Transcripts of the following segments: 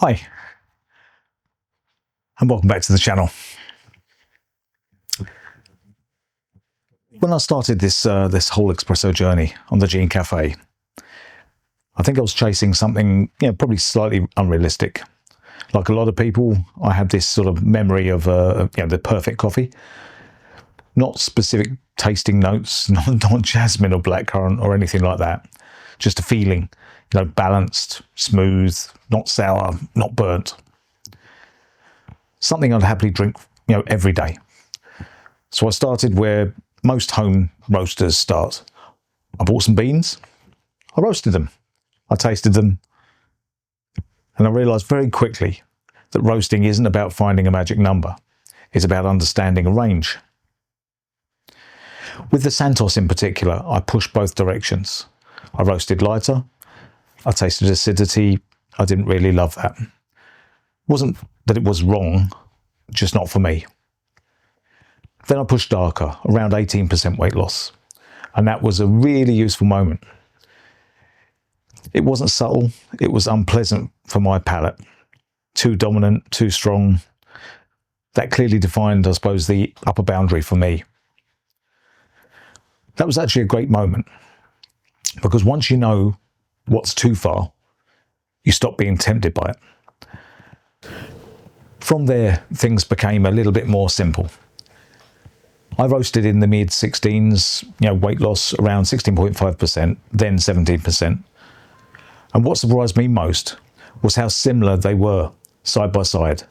Hi, and welcome back to the channel. When I started this whole espresso journey on the Gene Café, I think I was chasing something, probably slightly unrealistic. Like a lot of people, I had this sort of memory of the perfect coffee, not specific tasting notes, not jasmine or blackcurrant or anything like that. Just a feeling, balanced, smooth, not sour, not burnt. Something I'd happily drink, every day. So I started where most home roasters start. I bought some beans, I roasted them, I tasted them, and I realised very quickly that roasting isn't about finding a magic number. It's about understanding a range. With the Santos in particular, I pushed both directions. I roasted lighter, I tasted acidity, I didn't really love that. It wasn't that it was wrong, just not for me. Then I pushed darker, around 18% weight loss, and that was a really useful moment. It wasn't subtle, it was unpleasant for my palate. Too dominant, too strong. That clearly defined, I suppose, the upper boundary for me. That was actually a great moment, because once you know what's too far, you stop being tempted by it. From there, things became a little bit more simple. I roasted in the mid-16s, weight loss around 16.5%, then 17%. And what surprised me most was how similar they were, side by side.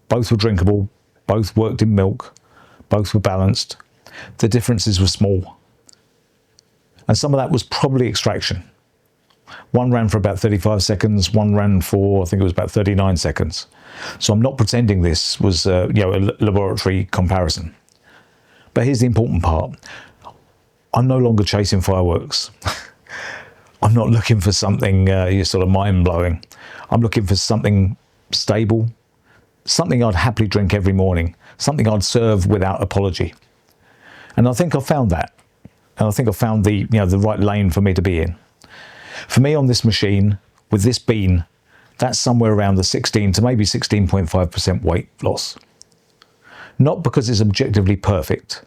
Both were drinkable, both worked in milk, both were balanced. The differences were small. And some of that was probably extraction. One ran for about 35 seconds, one ran for, I think it was about 39 seconds. So I'm not pretending this was a laboratory comparison. But here's the important part. I'm no longer chasing fireworks. I'm not looking for something sort of mind-blowing. I'm looking for something stable, something I'd happily drink every morning, something I'd serve without apology. And I think I found that. And I think I found the right lane for me to be in. For me on this machine, with this bean, that's somewhere around the 16 to maybe 16.5% weight loss. Not because it's objectively perfect,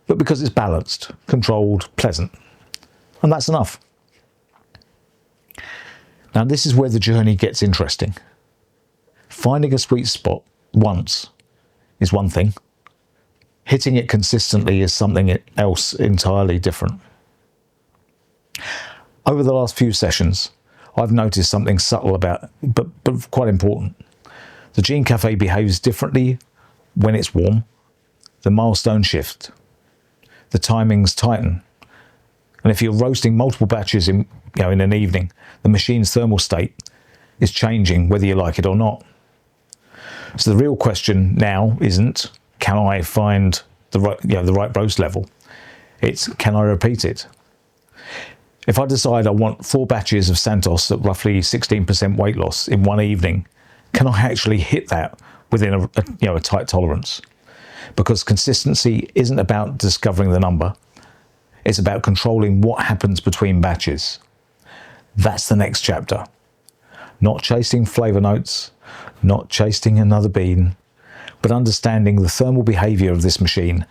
but because it's balanced, controlled, pleasant. And that's enough. Now this is where the journey gets interesting. Finding a sweet spot once is one thing. Hitting it consistently is something else entirely different. Over the last few sessions, I've noticed something subtle about, but quite important. The Gene Café behaves differently when it's warm. The milestones shift. The timings tighten. And if you're roasting multiple batches in an evening, the machine's thermal state is changing whether you like it or not. So the real question now isn't, can I find the right roast level? It's, can I repeat it? If I decide I want 4 batches of Santos at roughly 16% weight loss in one evening, can I actually hit that within a tight tolerance? Because consistency isn't about discovering the number. It's about controlling what happens between batches. That's the next chapter. Not chasing flavor notes, not chasing another bean, but understanding the thermal behavior of this machine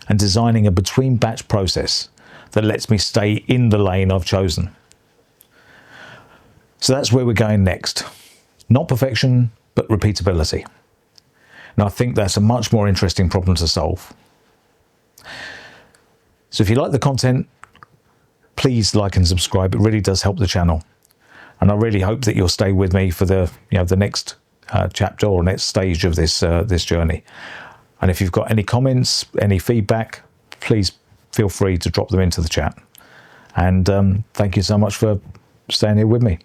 and designing a between batch process that lets me stay in the lane I've chosen. So that's where we're going next. Not perfection, but repeatability. And I think that's a much more interesting problem to solve. So if you like the content, please like and subscribe. It really does help the channel. And I really hope that you'll stay with me for the next chapter or next stage of this journey. And if you've got any comments, any feedback, please feel free to drop them into the chat. And thank you so much for staying here with me.